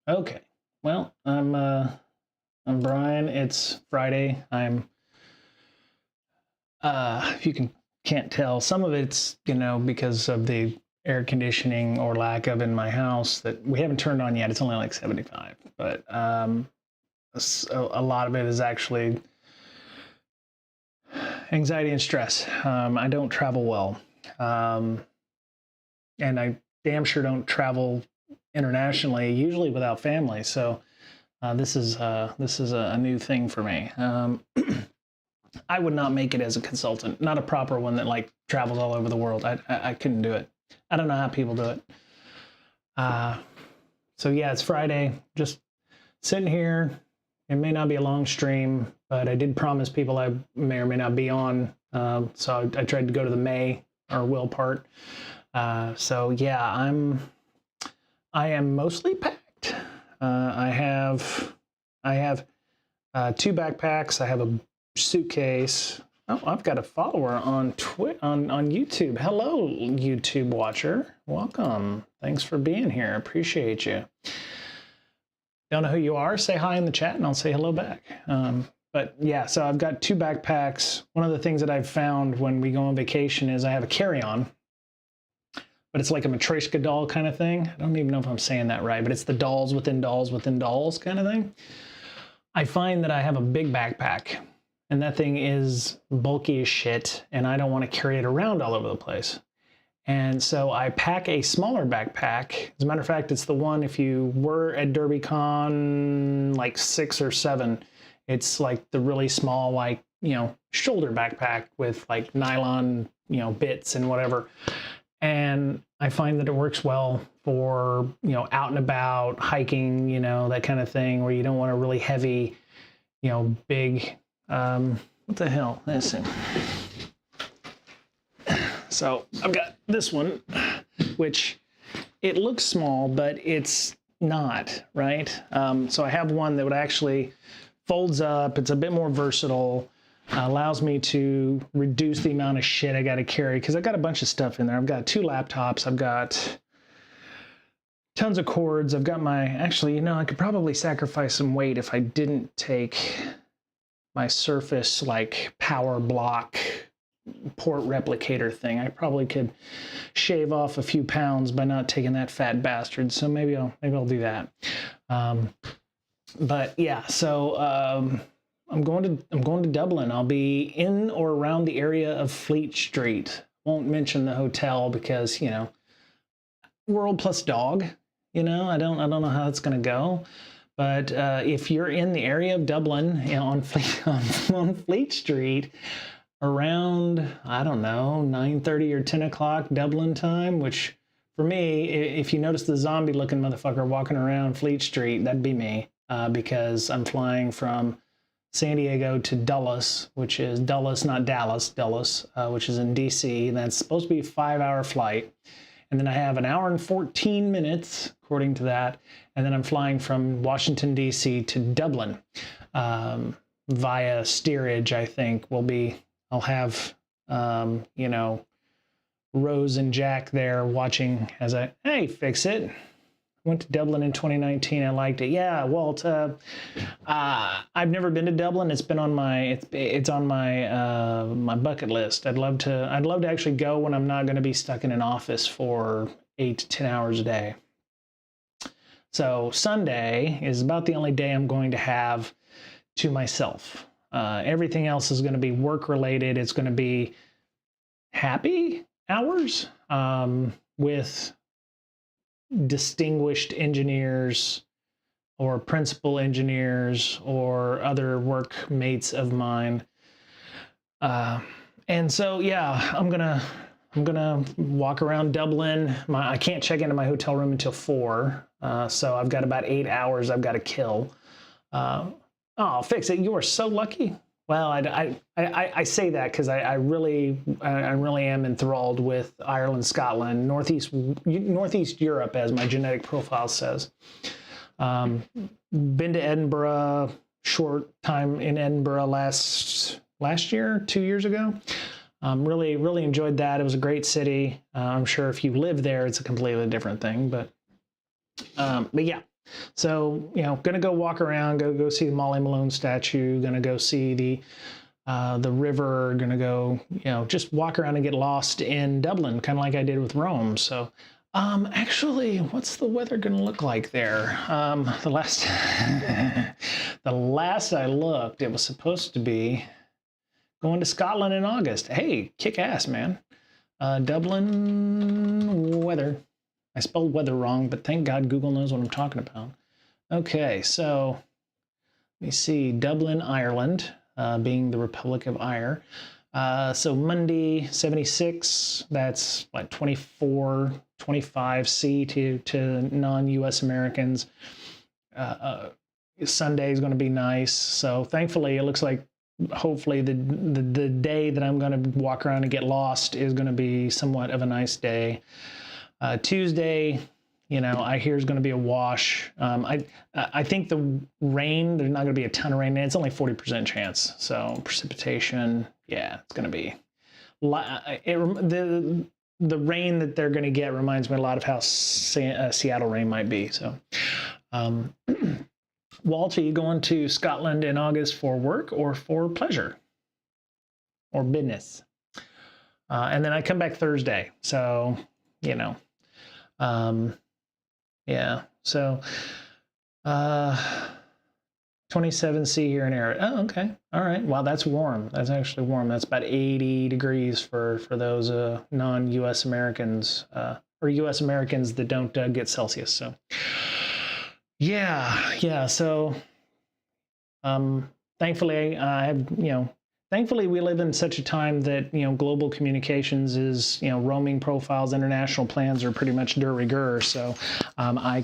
Okay. Well, I'm Brian. It's Friday. I'm if you can't tell, some of it's, because of the air conditioning or lack of in my house that we haven't turned on yet. It's only like 75. But a lot of it is actually anxiety and stress. I don't travel well. And I damn sure don't travel internationally, usually without family. So this is a new thing for me. I would not make it as a consultant, not a proper one that like travels all over the world. I couldn't do it. I don't know how people do it. So yeah, it's Friday. Just sitting here. It may not be a long stream, but I did promise people I may or may not be on. So I tried to go to the may or will part. So yeah, I am mostly packed. I have two backpacks. I have a suitcase. Oh, I've got a follower on on YouTube. Hello, YouTube watcher. Welcome. Thanks for being here. Appreciate you. Don't know who you are? Say hi in the chat and I'll say hello back. But yeah, so I've got two backpacks. One of the things that I've found when we go on vacation is I have a carry-on, but it's like a Matryoshka doll kind of thing. I don't even know if I'm saying that right, but it's the dolls within dolls within dolls kind of thing. I find that I have a big backpack and that thing is bulky as shit and I don't want to carry it around all over the place. And so I pack a smaller backpack. As a matter of fact, it's the one, if you were at DerbyCon like 6 or 7, it's like the really small, like, shoulder backpack with like nylon, bits and whatever. And I find that it works well for, out and about, hiking, that kind of thing, where you don't want a really heavy, big, what the hell? Listen. So I've got this one, which it looks small, but it's not, right? So I have one that would actually folds up. It's a bit more versatile, allows me to reduce the amount of shit I got to carry because I've got a bunch of stuff in there. I've got 2 laptops. I've got tons of cords. I've got actually, I could probably sacrifice some weight if I didn't take my Surface like power block port replicator thing. I probably could shave off a few pounds by not taking that fat bastard. So maybe I'll do that. But yeah, so I'm going to Dublin. I'll be in or around the area of Fleet Street. Won't mention the hotel because world plus dog. I don't know how it's going to go. But if you're in the area of Dublin, on Fleet Street, around, I don't know, 9:30 or 10 o'clock Dublin time, which for me, if you notice the zombie looking motherfucker walking around Fleet Street, that'd be me, because I'm flying from San Diego to Dulles, which is Dulles, not Dallas, Dulles, which is in DC. That's supposed to be a 5-hour flight. And then I have an hour and 14 minutes, according to that. And then I'm flying from Washington, DC to Dublin via steerage, I think, I'll have, Rose and Jack there watching as hey, fix it. Went to Dublin in 2019. I liked it. Yeah, Walt, I've never been to Dublin. It's been on it's on my my bucket list. I'd love to actually go when I'm not going to be stuck in an office for 8 to 10 hours a day. So Sunday is about the only day I'm going to have to myself. Everything else is going to be work related. It's going to be happy hours with distinguished engineers or principal engineers or other workmates of mine. And so, yeah, I'm gonna walk around Dublin. I can't check into my hotel room until 4. So I've got about 8 hours I've got to kill. Oh, fix it. You are so lucky. Well, I say that because I really am enthralled with Ireland, Scotland, Northeast Europe, as my genetic profile says. Been to Edinburgh, short time in Edinburgh last year, 2 years ago. Really enjoyed that. It was a great city. I'm sure if you live there, it's a completely different thing. But yeah. So, gonna go walk around, go see the Molly Malone statue, gonna go see the river, gonna go, just walk around and get lost in Dublin, kind of like I did with Rome. So, actually, what's the weather gonna look like there? The last, the last I looked, it was supposed to be going to Scotland in August. Hey, kick ass, man. Dublin weather. I spelled weather wrong, but thank God Google knows what I'm talking about. Okay, so let me see. Dublin, Ireland, being the Republic of Ire. So Monday, 76, that's like 24, 25 C to non-US Americans. Sunday is going to be nice. So thankfully, it looks like hopefully the day that I'm going to walk around and get lost is going to be somewhat of a nice day. Tuesday, I hear is going to be a wash. I think the rain, there's not going to be a ton of rain. It's only 40% chance. So precipitation, yeah, it's going to be. The rain that they're going to get reminds me a lot of how Seattle rain might be. So, Walt, are you going to Scotland in August for work or for pleasure or business? And then I come back Thursday. So, yeah. So, 27C here in Arizona. Oh, okay. All right. Wow, that's warm. That's actually warm. That's about 80 degrees for those non-US Americans or US Americans that don't get Celsius. So, yeah. So, thankfully, thankfully we live in such a time that global communications is roaming profiles, international plans are pretty much de rigueur. So, I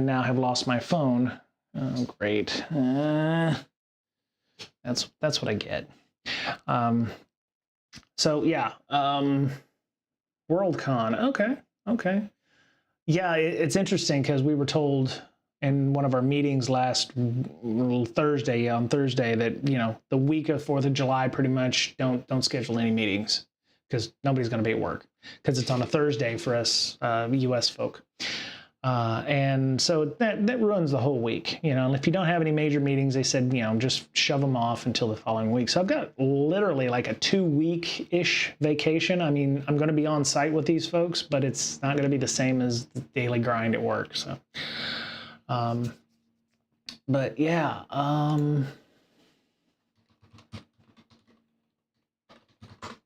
now have lost my phone. Oh, great. That's what I get. So yeah, WorldCon. Okay. Yeah, it's interesting because we were told in one of our meetings last Thursday, on Thursday, that the week of 4th of July, pretty much don't schedule any meetings because nobody's going to be at work because it's on a Thursday for us U.S. folk. And so that ruins the whole week, and if you don't have any major meetings, they said, just shove them off until the following week. So I've got literally like a 2-week-ish vacation. I mean, I'm going to be on site with these folks, but it's not going to be the same as the daily grind at work. So, but yeah,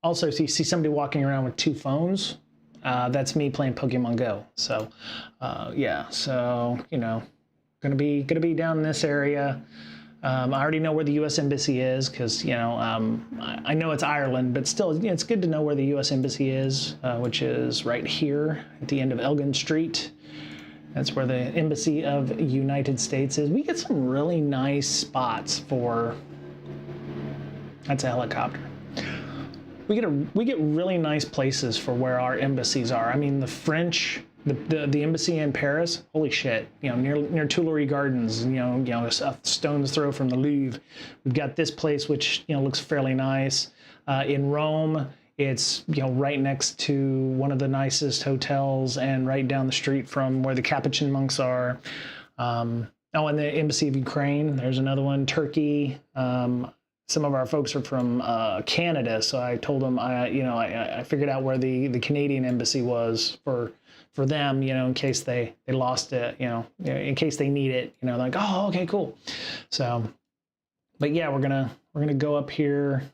also, so you see somebody walking around with 2 phones. That's me playing Pokemon Go. So, yeah. So, gonna be down in this area. I already know where the U.S. Embassy is because I know it's Ireland, but still, it's good to know where the U.S. Embassy is, which is right here at the end of Elgin Street. That's where the Embassy of the United States is. We get some really nice spots for. That's a helicopter. We get really nice places for where our embassies are. I mean, the French, the embassy in Paris, holy shit, near Tuileries Gardens, a stone's throw from the Louvre. We've got this place which looks fairly nice. In Rome, it's right next to one of the nicest hotels and right down the street from where the Capuchin monks are. And the Embassy of Ukraine, there's another one. Turkey. Some of our folks are from Canada, so I told them I figured out where the Canadian embassy was for them, in case they lost it, in case they need it, like, oh, okay, cool. So, but yeah, we're gonna go up here.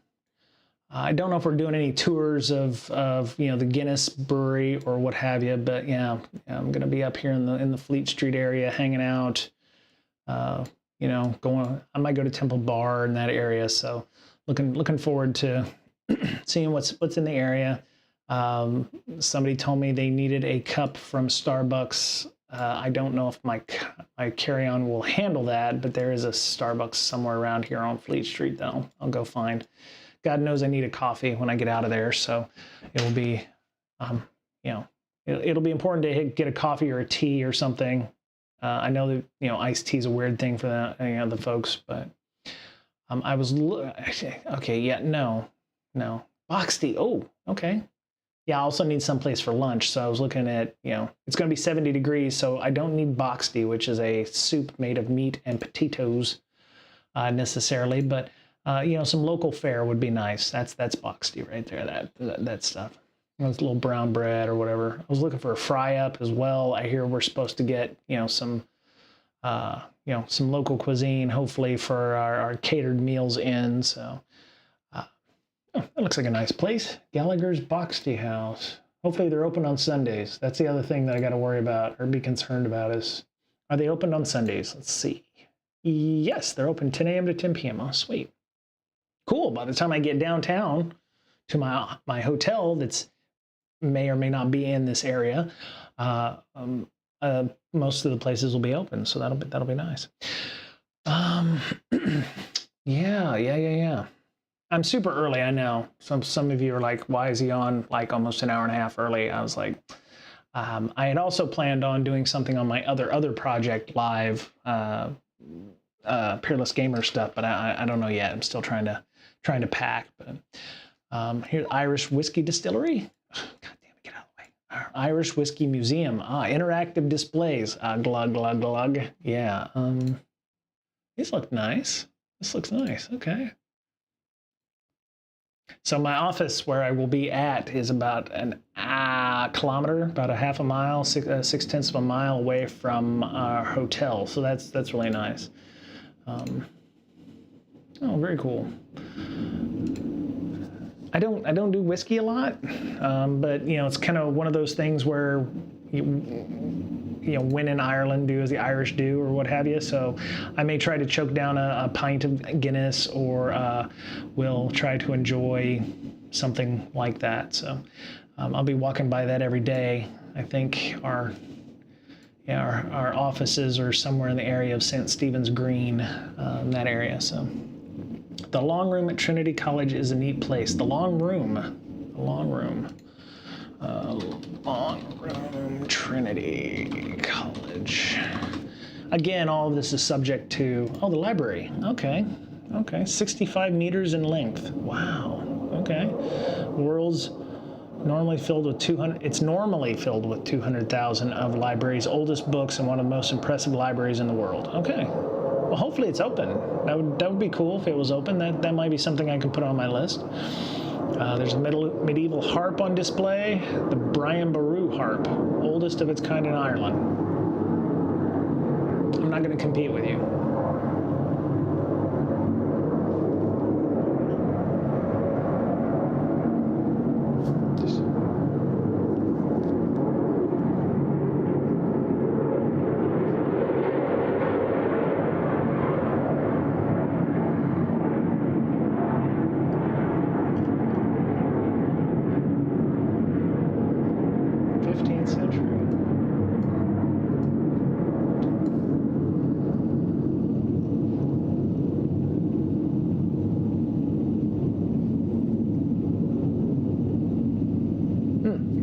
I don't know if we're doing any tours of the Guinness Brewery or what have you, but yeah, I'm gonna be up here in the Fleet Street area hanging out. I might go to Temple Bar in that area. So looking forward to seeing what's in the area. Somebody told me they needed a cup from Starbucks. I don't know if my carry-on will handle that, but there is a Starbucks somewhere around here on Fleet Street that I'll go find. God knows I need a coffee when I get out of there. So it'll be, it'll be important to get a coffee or a tea or something. I know that iced tea is a weird thing for the folks, but I was okay. Yeah, no, box tea. Oh, okay. Yeah, I also need some place for lunch. So I was looking at, it's going to be 70 degrees, so I don't need boxty, which is a soup made of meat and potatoes necessarily, but some local fare would be nice. That's boxty right there. That stuff. It's a little brown bread or whatever. I was looking for a fry up as well. I hear we're supposed to get some local cuisine, hopefully for our catered meals in. So that looks like a nice place. Gallagher's Boxty House. Hopefully they're open on Sundays. That's the other thing that I got to worry about or be concerned about is, are they open on Sundays? Let's see. Yes, they're open 10 a.m. to 10 p.m. Oh, sweet. Cool. By the time I get downtown to my hotel that's may or may not be in this area, most of the places will be open, so that'll be nice. Yeah. I'm super early, I know. Some of you are like, why is he on like almost an hour and a half early? I was like, I had also planned on doing something on my other project live, Peerless Gamer stuff, but I don't know yet. I'm still trying to pack. But here's Irish Whiskey Distillery. God damn it, get out of the way. Irish Whiskey Museum. Interactive displays. Glug glug glug. Yeah. These look nice. This looks nice. Okay. So my office where I will be at is about an kilometer, about a half a mile, 6/10 of a mile away from our hotel. So that's really nice. Oh, very cool. I don't do whiskey a lot, but it's kind of one of those things where when in Ireland do as the Irish do or what have you. So I may try to choke down a pint of Guinness or will try to enjoy something like that. So I'll be walking by that every day. I think our offices are somewhere in the area of St. Stephen's Green, in that area. So the Long Room at Trinity College is a neat place. The Long Room, Trinity College. Again, all of this is subject to, the library. Okay, 65 meters in length. Wow, okay. World's normally filled with 200, it's normally filled with 200,000 of library's oldest books and one of the most impressive libraries in the world. Okay, well, hopefully it's open. That would be cool if it was open. That might be something I can put on my list. There's a medieval harp on display, the Brian Boru harp, oldest of its kind in Ireland. I'm not going to compete with you.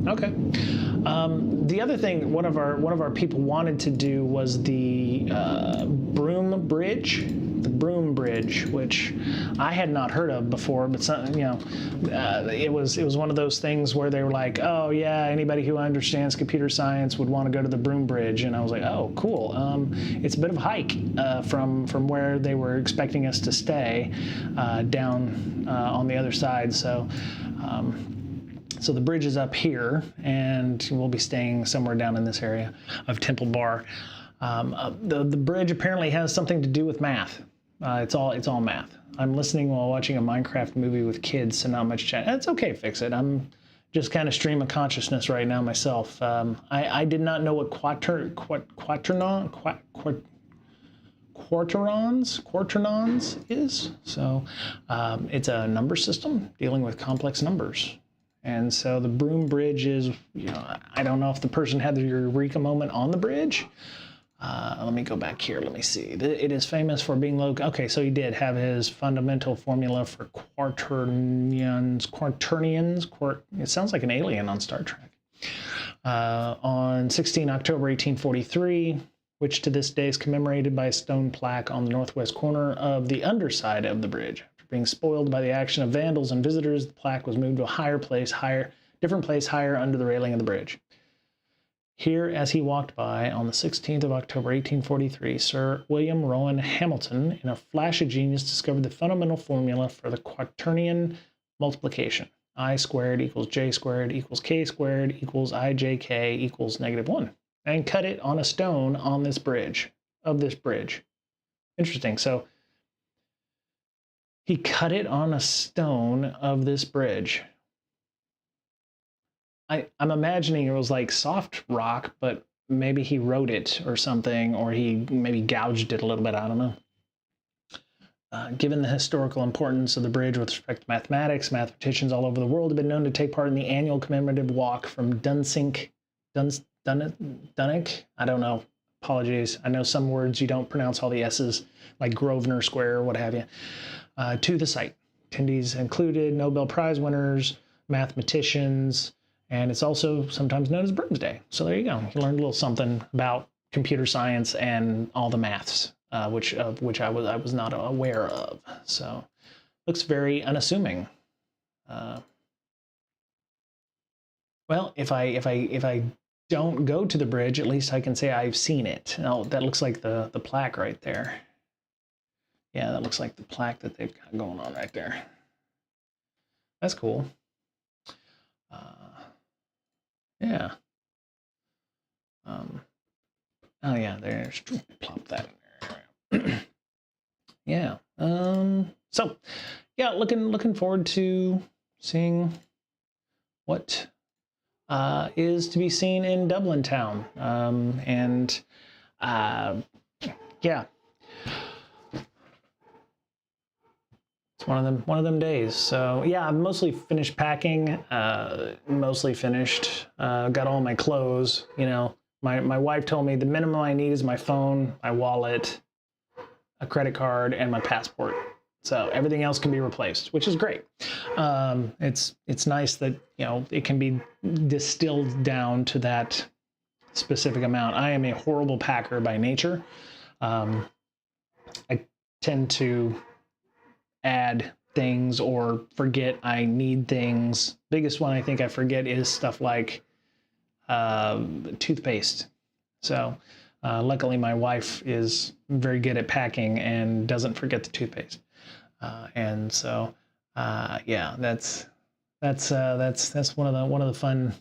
Okay. The other thing one of our people wanted to do was the broom bridge, which I had not heard of before. But it was one of those things where they were like, oh yeah, anybody who understands computer science would want to go to the broom bridge, and I was like, oh cool. It's a bit of a hike from where they were expecting us to stay down on the other side. So. So the bridge is up here, and we'll be staying somewhere down in this area of Temple Bar. The bridge apparently has something to do with math. It's all math. I'm listening while watching a Minecraft movie with kids, so not much chat. It's okay, fix it. I'm just kind of stream of consciousness right now myself. I did not know what quaternons is. So it's a number system dealing with complex numbers. And so the broom bridge is, I don't know if the person had the eureka moment on the bridge. Let me go back here. Let me see. It is famous for being low. Okay, so he did have his fundamental formula for quaternions. It sounds like an alien on Star Trek. On 16 October 1843, which to this day is commemorated by a stone plaque on the northwest corner of the underside of the bridge. Being spoiled by the action of vandals and visitors, the plaque was moved to a higher place, different place higher under the railing of the bridge. Here, as he walked by on the 16th of October, 1843, Sir William Rowan Hamilton, in a flash of genius, discovered the fundamental formula for the quaternion multiplication. I squared equals j squared equals k squared equals ijk equals -1, and cut it on a stone on this bridge, Interesting. So he cut it on a stone of this bridge. I'm imagining it was like soft rock, but maybe he wrote it or something, or he maybe gouged it a little bit. I don't know. Given the historical importance of the bridge with respect to mathematics, mathematicians all over the world have been known to take part in the annual commemorative walk from Dunsinc, Dunnick? I don't know. Apologies. I know some words you don't pronounce all the S's, like Grosvenor Square or what have you, to the site. Attendees included Nobel Prize winners, mathematicians, and it's also sometimes known as Broomsday. So there you go. You learned a little something about computer science and all the maths, which I was not aware of. So looks very unassuming. Well, if I don't go to the bridge, at least I can say I've seen it. Oh, that looks like the plaque right there. Yeah, that looks like the plaque that they've got going on right there. That's cool. Yeah. Oh yeah, there's, plop that in there. Yeah. So yeah, looking forward to seeing what is to be seen in Dublin town. Yeah. It's one of them days. So yeah, I've mostly finished packing, mostly finished, got all my clothes, you know. My wife told me the minimum I need is my phone, my wallet, a credit card, and my passport. So everything else can be replaced, which is great. It's nice that, you know, it can be distilled down to that specific amount. I am a horrible packer by nature. I tend to add things or forget I need things. Biggest one I think I forget is stuff like toothpaste. So luckily my wife is very good at packing and doesn't forget the toothpaste. And so yeah, that's one of the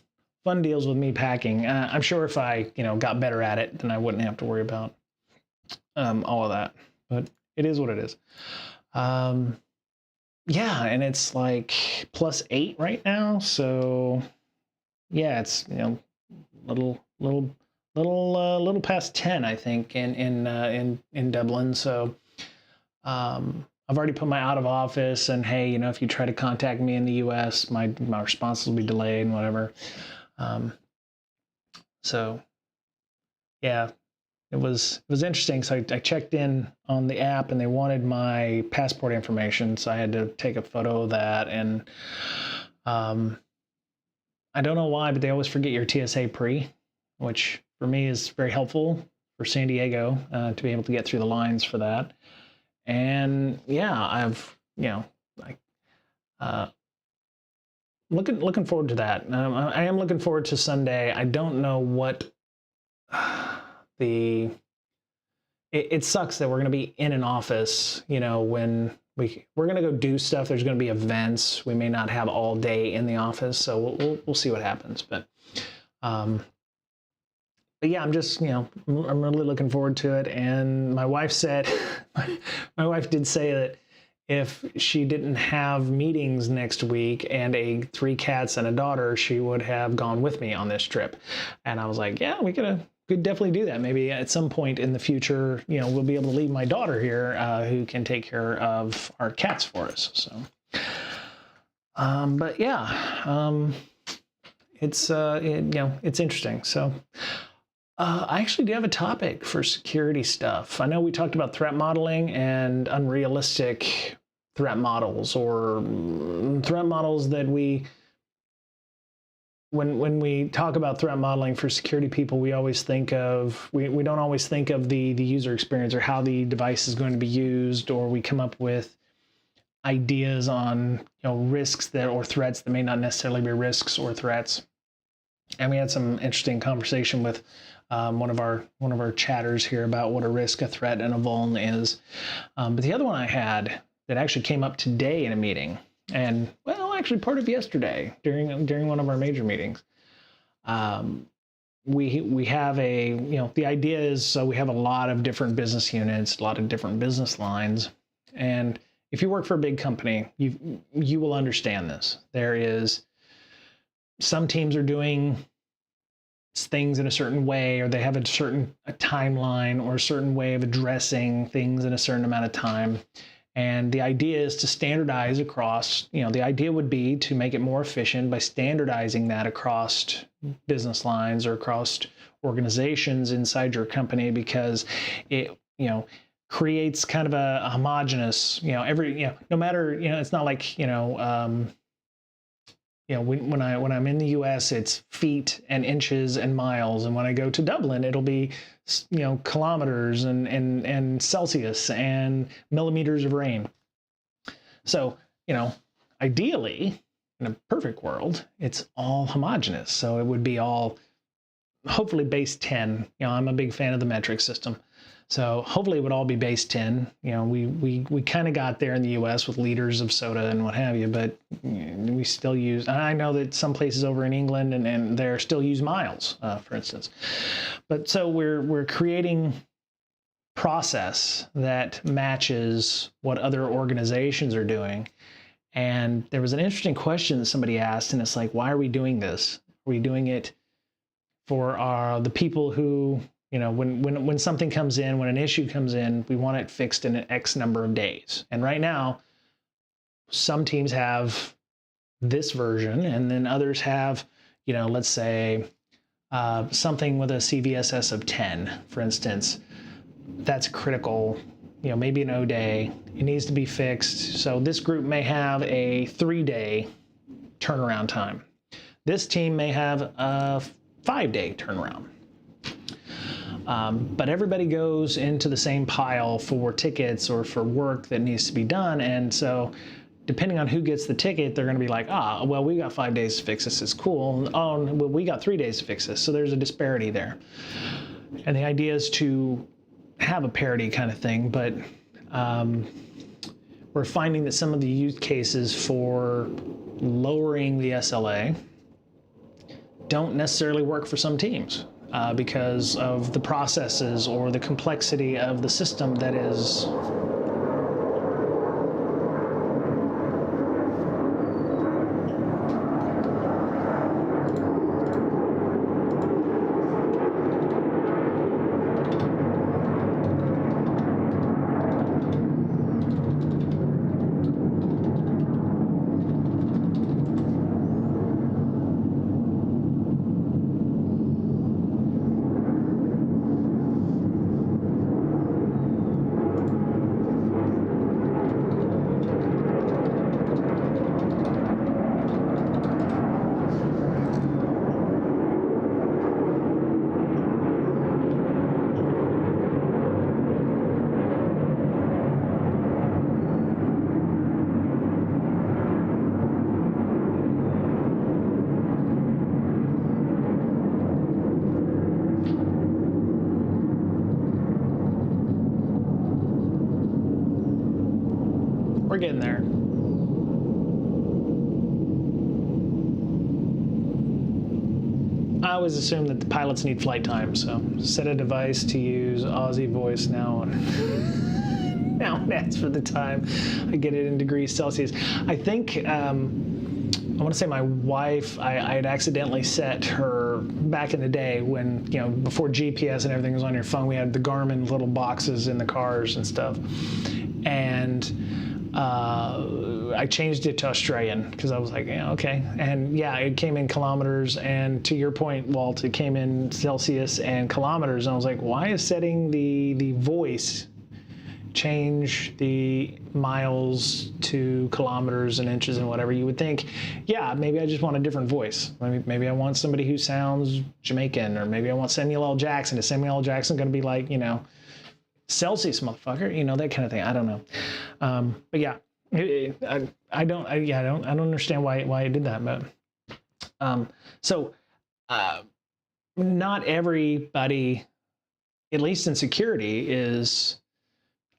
fun deals with me packing. I'm sure if I, you know, got better at it, then I wouldn't have to worry about all of that. But it is what it is. Yeah, and it's like +8 right now, so yeah, it's, you know, little past 10, I think, in Dublin. So I've already put my out of office, and hey, you know, if you try to contact me in the U.S., my response will be delayed and whatever. So yeah. It was interesting. So I checked in on the app and they wanted my passport information. So I had to take a photo of that. And I don't know why, but they always forget your TSA pre, which for me is very helpful for San Diego to be able to get through the lines for that. And yeah, I've, you know, like looking forward to that. I am looking forward to Sunday. I don't know what it sucks that we're going to be in an office, you know, when we're going to go do stuff. There's going to be events. We may not have all day in the office, so we'll see what happens. But yeah, I'm just, you know, I'm really looking forward to it. And my wife said, my wife did say that if she didn't have meetings next week and 3 cats and a daughter, she would have gone with me on this trip. And I was like, yeah, we could definitely do that. Maybe at some point in the future, you know, we'll be able to leave my daughter here who can take care of our cats for us. So, but yeah, it's, you know, it's interesting. So I actually do have a topic for security stuff. I know we talked about threat modeling and unrealistic threat models, or threat models that when we talk about threat modeling for security people, we always think of, we don't always think of the user experience or how the device is going to be used, or we come up with ideas on, risks that or threats that may not necessarily be risks or threats. And we had some interesting conversation with one of our chatters here about what a risk, a threat, and a vuln is. But the other one I had that actually came up today in a meeting, and well, actually part of yesterday during one of our major meetings. We have the idea is, so we have a lot of different business units, a lot of different business lines, and if you work for a big company, you will understand this. There is some teams are doing things in a certain way, or they have a timeline or a certain way of addressing things in a certain amount of time. And the idea is to standardize across, the idea would be to make it more efficient by standardizing that across business lines or across organizations inside your company, because it, creates kind of a homogeneous, no matter, it's not like, when I'm in the US, it's feet and inches and miles. And when I go to Dublin, it'll be, kilometers and Celsius and millimeters of rain. So, ideally, in a perfect world, it's all homogeneous. So it would be all hopefully base 10. I'm a big fan of the metric system. So hopefully it would all be base 10. We kind of got there in the US with liters of soda and what have you, but we still use, I know that some places over in England and they still use miles, for instance. But so we're creating process that matches what other organizations are doing. And there was an interesting question that somebody asked, and it's like, why are we doing this? Are we doing it for the people who, when something comes in, when an issue comes in, we want it fixed in an X number of days. And right now, some teams have this version, and then others have, let's say something with a CVSS of 10, for instance. That's critical, maybe an O day. It needs to be fixed. So this group may have a 3-day turnaround time. This team may have a 5-day turnaround. But everybody goes into the same pile for tickets or for work that needs to be done. And so depending on who gets the ticket, they're going to be like, well, we got 5 days to fix this. It's cool. Oh, well, we got 3 days to fix this. So there's a disparity there. And the idea is to have a parity kind of thing. But we're finding that some of the use cases for lowering the SLA don't necessarily work for some teams. Because of the processes or the complexity of the system that is we're getting there. I always assume that the pilots need flight time, so set a device to use Aussie voice now. Now and that's for the time. I get it in degrees Celsius. I think, I want to say my wife, I had accidentally set her back in the day when, before GPS and everything was on your phone, we had the Garmin little boxes in the cars and stuff. And I changed it to Australian because I was like, yeah, okay. And yeah, it came in kilometers. And to your point, Walt, it came in Celsius and kilometers. And I was like, why is setting the voice change the miles to kilometers and inches and whatever? You would think, yeah, maybe I just want a different voice. Maybe I want somebody who sounds Jamaican, or maybe I want Samuel L. Jackson. Is Samuel L. Jackson going to be like, Celsius, motherfucker, that kind of thing. I don't know. But yeah, I don't understand why I did that, but so not everybody, at least in security, is,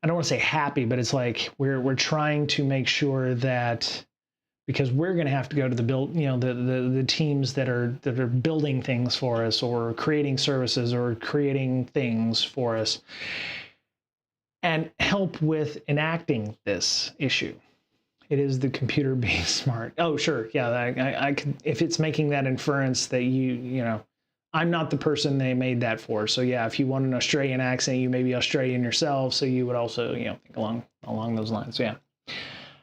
I don't want to say happy, but it's like we're trying to make sure that, because we're going to have to go to the teams that are building things for us, or creating services, or creating things for us, and help with enacting this issue. It is the computer being smart. Oh, sure, yeah, I could, if it's making that inference that I'm not the person they made that for. So yeah, if you want an Australian accent, you may be Australian yourself, so you would also think along those lines. Yeah.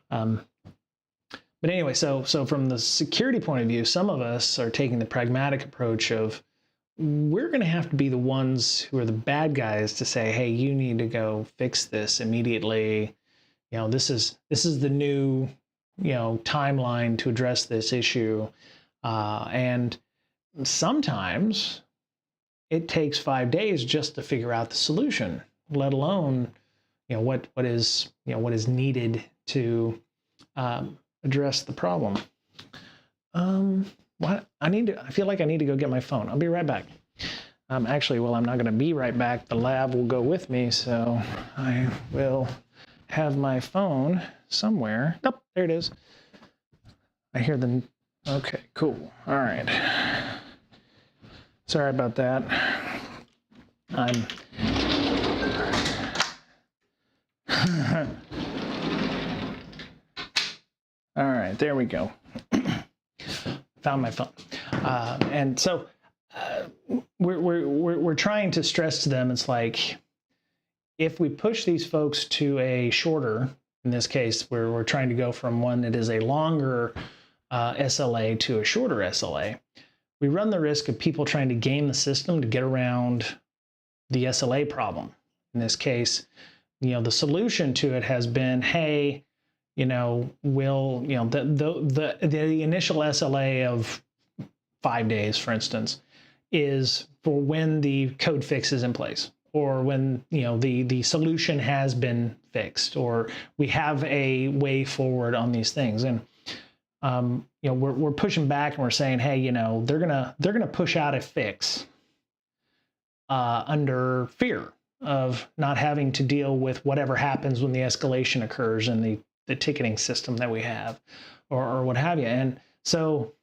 But anyway, so from the security point of view, some of us are taking the pragmatic approach of, we're going to have to be the ones who are the bad guys to say, hey, you need to go fix this immediately. This is the new timeline to address this issue, and sometimes it takes 5 days just to figure out the solution, let alone what is needed to address the problem. I feel like I need to go get my phone. I'll be right back. Actually, well, I'm not going to be right back. The lab will go with me, so I will have my phone somewhere. Nope, there it is. I hear the, okay, cool. All right. Sorry about that. All right, there we go. Found my phone. And so we're trying to stress to them, it's like, if we push these folks to a shorter, in this case, we're trying to go from one that is a longer SLA to a shorter SLA, we run the risk of people trying to game the system to get around the SLA problem. In this case, the solution to it has been, hey, the initial SLA of 5 days, for instance, is for when the code fix is in place, or when the solution has been fixed, or we have a way forward on these things. And we're pushing back, and we're saying, hey, they're gonna push out a fix under fear of not having to deal with whatever happens when the escalation occurs in the ticketing system that we have, or what have you. And so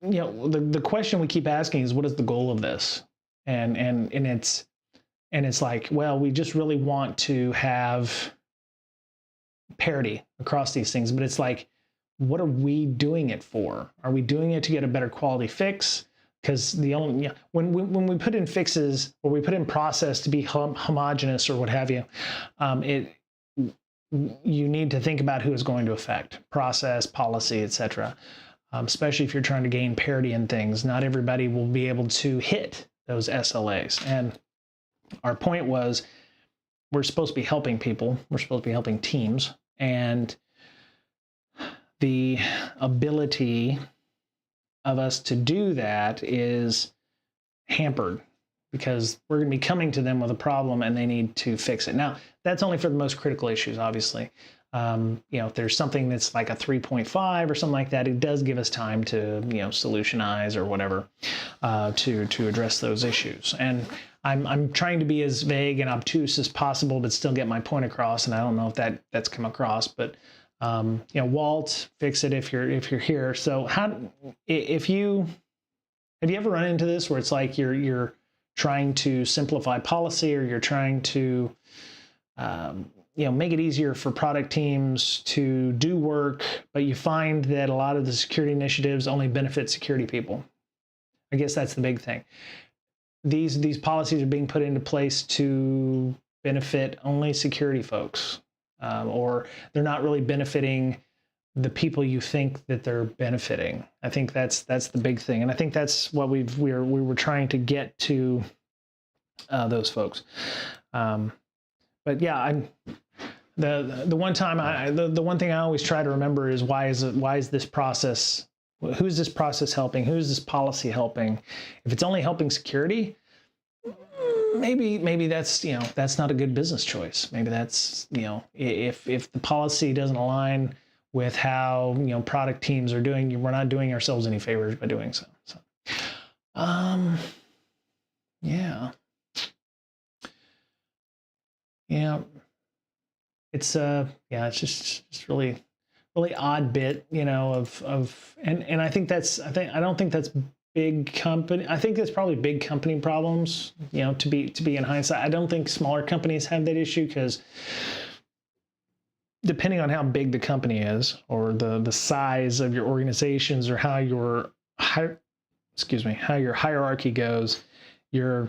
the question we keep asking is, what is the goal of this? And it's like, well, we just really want to have parity across these things, but it's like, what are we doing it for? Are we doing it to get a better quality fix? Because when we put in fixes, or we put in process to be homogeneous, or what have you, you need to think about who is going to affect process, policy, etc. Especially if you're trying to gain parity in things. Not everybody will be able to hit those SLAs. And our point was, we're supposed to be helping people. We're supposed to be helping teams. And the ability of us to do that is hampered, because we're going to be coming to them with a problem and they need to fix it. Now, that's only for the most critical issues, obviously. If there's something that's like a 3.5 or something like that, it does give us time to, solutionize or whatever, to address those issues. And I'm trying to be as vague and obtuse as possible, but still get my point across. And I don't know if that's come across, but Walt, fix it if you're here. So have you ever run into this where it's like you're trying to simplify policy, or you're trying to make it easier for product teams to do work, but you find that a lot of the security initiatives only benefit security people? I guess that's the big thing. These policies are being put into place to benefit only security folks, or they're not really benefiting the people you think that they're benefiting. I think that's the big thing, and I think that's what we were trying to get to those folks. But yeah, the one thing I always try to remember is, why is this process? Who's this process helping? Who's this policy helping? If it's only helping security, maybe that's, that's not a good business choice. Maybe that's, if the policy doesn't align with how, product teams are doing, we're not doing ourselves any favors by doing so. So, yeah. Yeah. It's it's just really odd bit, and I don't think that's big company. I think that's probably big company problems, to be in hindsight. I don't think smaller companies have that issue, because depending on how big the company is, or the size of your organizations, or how your hierarchy goes, your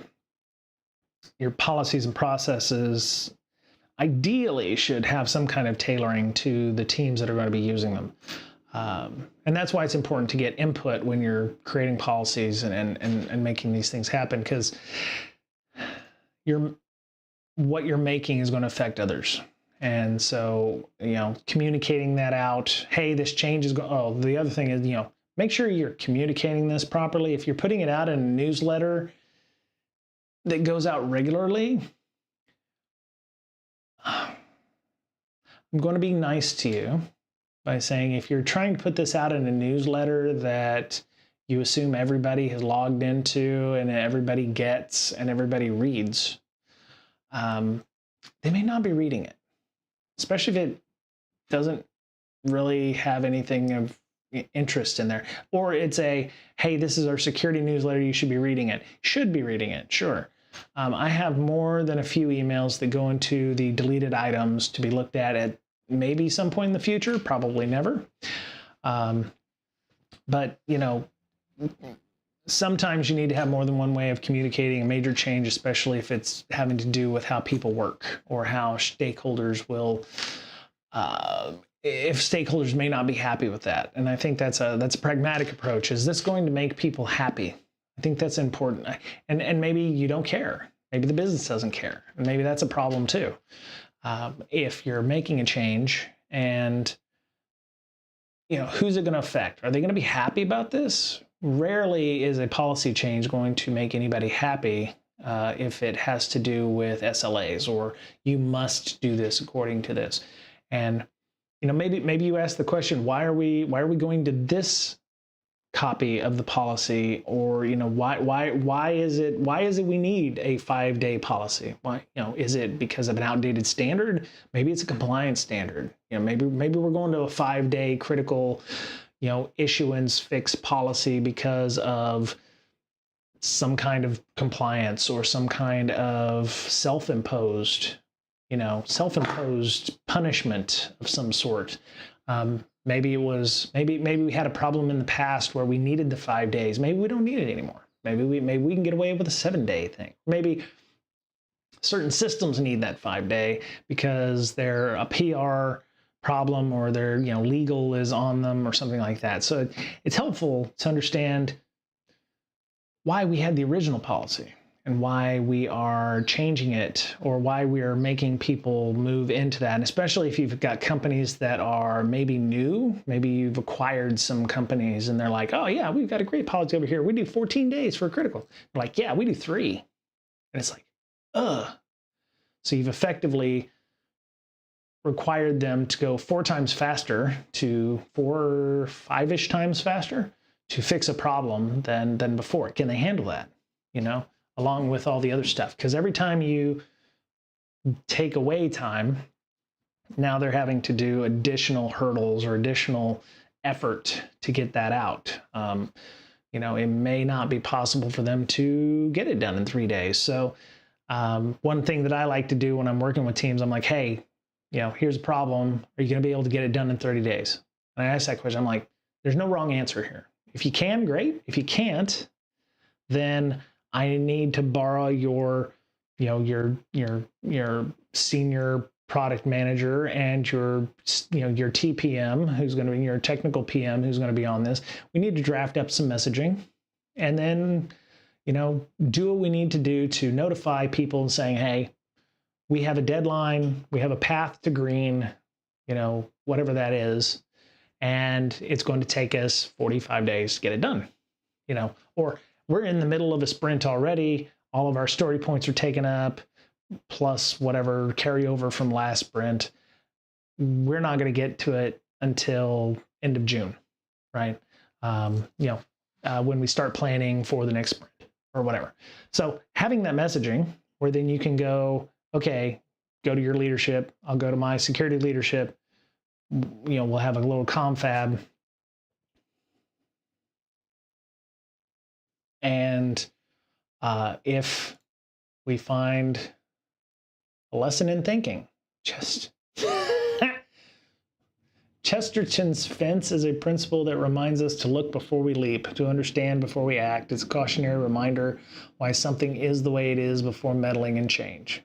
policies and processes ideally should have some kind of tailoring to the teams that are going to be using them. And that's why it's important to get input when you're creating policies and making these things happen, because what you're making is going to affect others. And so, communicating that out, hey, this change is going, oh, the other thing is, make sure you're communicating this properly. If you're putting it out in a newsletter that goes out regularly, I'm going to be nice to you by saying, if you're trying to put this out in a newsletter that you assume everybody has logged into and everybody gets and everybody reads, they may not be reading it, especially if it doesn't really have anything of interest in there. Or it's hey, this is our security newsletter, you should be reading it. Should be reading it, sure. I have more than a few emails that go into the deleted items to be looked at maybe some point in the future, probably never. But, sometimes you need to have more than one way of communicating a major change, especially if it's having to do with how people work, or how stakeholders will, if stakeholders may not be happy with that. And I think that's a pragmatic approach. Is this going to make people happy? I think that's important. And maybe you don't care. Maybe the business doesn't care. And maybe that's a problem too. If you're making a change, and who's it going to affect? Are they going to be happy about this? Rarely is a policy change going to make anybody happy if it has to do with SLAs, or you must do this according to this. And maybe you ask the question, why are we going to this copy of the policy? Or why is it we need a 5-day policy? Why, is it because of an outdated standard? Maybe it's a compliance standard. Maybe we're going to a 5-day critical issuance fix policy because of some kind of compliance, or some kind of self-imposed punishment of some sort. Maybe we had a problem in the past where we needed the 5 days. Maybe we don't need it anymore. Maybe we can get away with a 7-day thing. Maybe certain systems need that 5-day because they're a PR problem, or their legal is on them, or something like that. So it's helpful to understand why we had the original policy, and why we are changing it, or why we are making people move into that. And especially if you've got companies that are maybe new, maybe you've acquired some companies and they're like, oh yeah, we've got a great policy over here. We do 14 days for critical. They're like, yeah, we do 3. And it's like, ugh. So you've effectively required them to go 4 times faster, to 4 or 5-ish times faster to fix a problem than before. Can they handle that? Along with all the other stuff. Because every time you take away time, now they're having to do additional hurdles or additional effort to get that out. It may not be possible for them to get it done in 3 days. So one thing that I like to do when I'm working with teams, I'm like, hey, here's a problem. Are you going to be able to get it done in 30 days? And I ask that question. I'm like, there's no wrong answer here. If you can, great. If you can't, then I need to borrow your senior product manager and your TPM, who's going to be your technical PM, who's going to be on this. We need to draft up some messaging, and then, do what we need to do to notify people saying, hey, we have a deadline, we have a path to green, whatever that is, and it's going to take us 45 days to get it done, or we're in the middle of a sprint already. all of our story points are taken up, plus whatever carryover from last sprint. We're not going to get to it until end of June, right? When we start planning for the next sprint or whatever. So having that messaging where then you can go, okay, go to your leadership. I'll go to my security leadership. We'll have a little confab. And if we find a lesson in thinking, Chesterton's fence is a principle that reminds us to look before we leap, to understand before we act. It's a cautionary reminder why something is the way it is before meddling in change.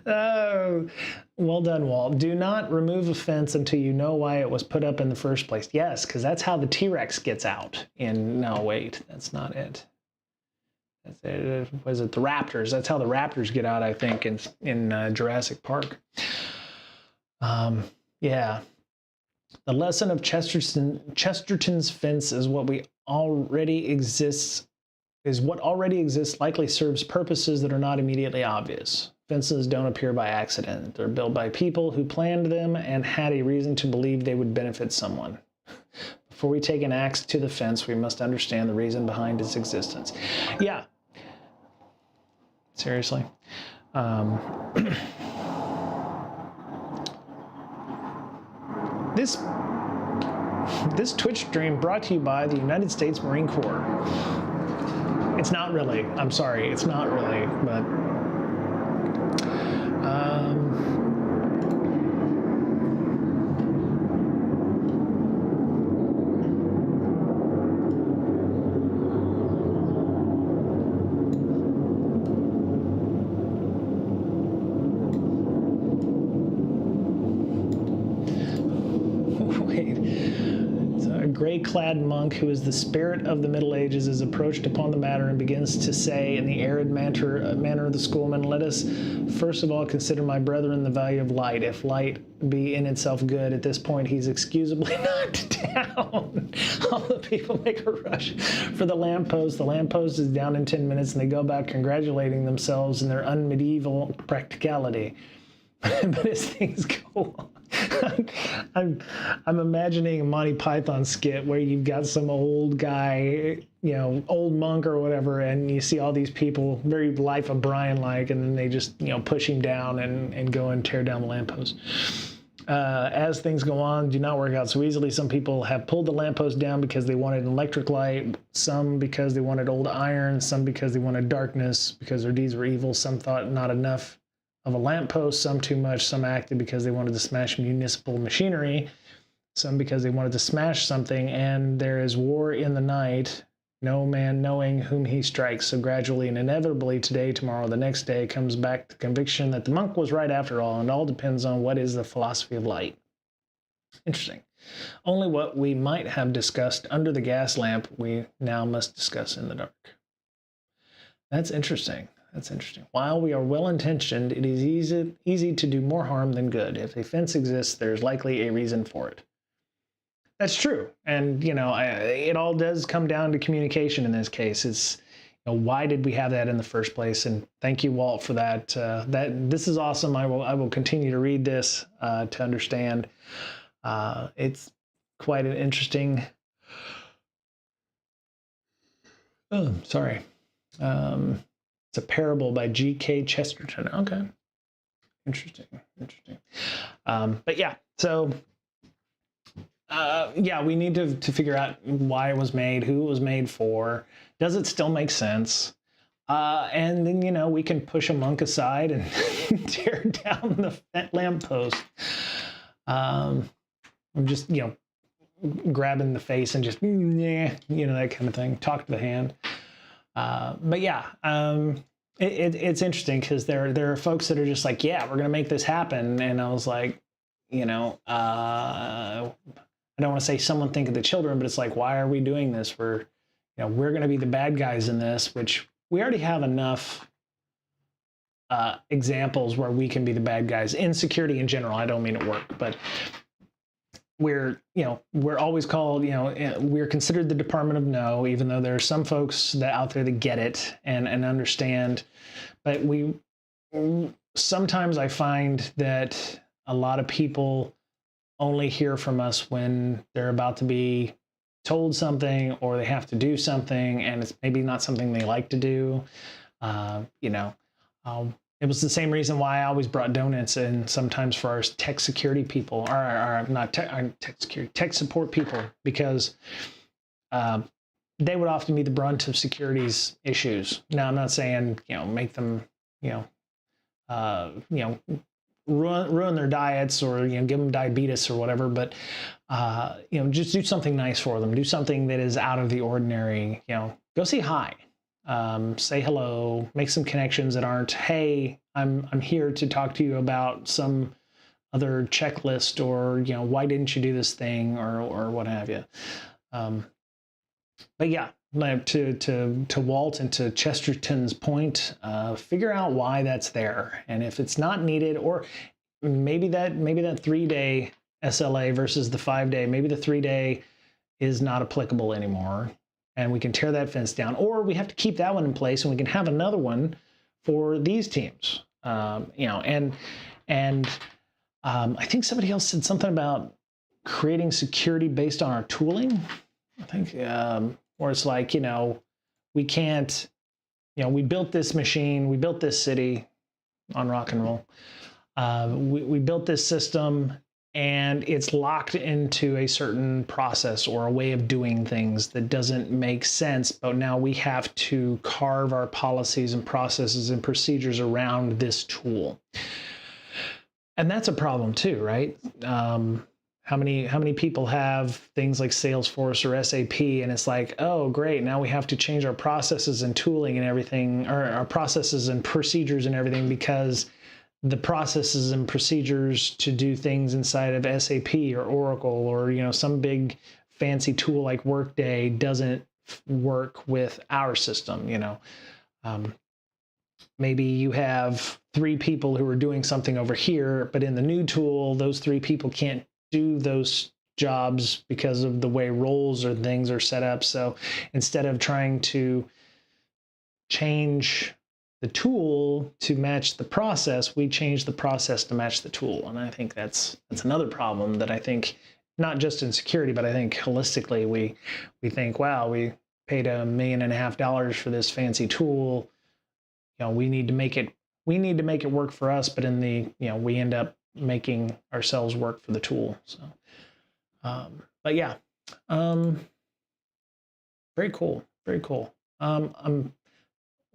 Oh, well done, Walt. Do not remove a fence until you know why it was put up in the first place. Yes, because that's how the T-Rex gets out. No, wait, that's not it. That's it. Was it the Raptors? That's how the Raptors get out, I think, in Jurassic Park. Yeah. The lesson of Chesterton's fence is what already exists, likely serves purposes that are not immediately obvious. Fences don't appear by accident. They're built by people who planned them and had a reason to believe they would benefit someone. Before we take an axe to the fence, we must understand the reason behind its existence. Yeah. Seriously. This Twitch stream brought to you by the United States Marine Corps. It's not really. I'm sorry. It's not really, but gray-clad monk who is the spirit of the Middle Ages is approached upon the matter and begins to say in the arid manner of the schoolman, let us first of all consider, my brethren, the value of light. If light be in itself good, at this point he's excusably knocked down. All the people make a rush for the lamppost. The lamppost is down in 10 minutes and they go back congratulating themselves in their unmedieval practicality. But as things go on, I'm imagining a Monty Python skit where you've got some old guy, old monk or whatever, and you see all these people, very Life of Brian-like, and then they just, push him down and go and tear down the lamppost. As things go on, do not work out so easily. Some people have pulled the lamppost down because they wanted an electric light, some because they wanted old iron, some because they wanted darkness, because their deeds were evil. Some thought not enough of a lamppost, some too much, some acted because they wanted to smash municipal machinery, some because they wanted to smash something, and there is war in the night, no man knowing whom he strikes. So gradually and inevitably, today, tomorrow, the next day, comes back the conviction that the monk was right after all, and all depends on what is the philosophy of light. Interesting. Only what we might have discussed under the gas lamp, we now must discuss in the dark. That's interesting. That's interesting. While we are well-intentioned, it is easy to do more harm than good. If a fence exists, there's likely a reason for it. That's true. And, it all does come down to communication in this case. It's, why did we have that in the first place? And thank you, Walt, for that. This is awesome. I will continue to read this to understand. It's quite an interesting... Oh, sorry. It's a parable by G.K. Chesterton. Okay. Interesting. But yeah, so we need to figure out why it was made, who it was made for. Does it still make sense? And then, we can push a monk aside and tear down the lamppost. I'm just, grabbing the face and just, that kind of thing. Talk to the hand. But yeah, it's interesting because there are folks that are just like, yeah, we're going to make this happen. And I was like, I don't want to say someone think of the children, but it's like, why are we doing this? We're going to be the bad guys in this, which we already have enough examples where we can be the bad guys in security in general. I don't mean at work, but we're always called, we're considered the Department of No, even though there are some folks that out there that get it and understand. But sometimes I find that a lot of people only hear from us when they're about to be told something or they have to do something, and it's maybe not something they like to do. It was the same reason why I always brought donuts in sometimes for our tech security people, or not tech security, tech support people, because they would often be the brunt of security's issues. Now, I'm not saying, make them, ruin their diets or, give them diabetes or whatever, but, just do something nice for them. Do something that is out of the ordinary. Go say hi. Say hello, make some connections that aren't, hey, I'm here to talk to you about some other checklist, or, why didn't you do this thing, or what have you. But yeah, to Walt and to Chesterton's point, figure out why that's there. And if it's not needed, or maybe that 3-day SLA versus the 5-day, maybe the 3-day is not applicable anymore, and we can tear that fence down, or we have to keep that one in place and we can have another one for these teams. I think somebody else said something about creating security based on our tooling. I think, or it's like, we can't, we built this machine, we built this city on rock and roll. We built this system, and it's locked into a certain process or a way of doing things that doesn't make sense, but now we have to carve our policies and processes and procedures around this tool. And that's a problem too, right? How many people have things like Salesforce or SAP, and it's like, oh, great, now we have to change our processes and tooling and everything, or our processes and procedures and everything, because the processes and procedures to do things inside of SAP or Oracle or, some big fancy tool like Workday doesn't work with our system. Maybe you have 3 people who are doing something over here, but in the new tool, those 3 people can't do those jobs because of the way roles or things are set up. So instead of trying to change the tool to match the process, we change the process to match the tool. And I think that's another problem that I think, not just in security, but I think holistically, we think, wow, we paid $1.5 million for this fancy tool. We need to make it work for us, but in the, we end up making ourselves work for the tool. So, but yeah, very cool. Very cool.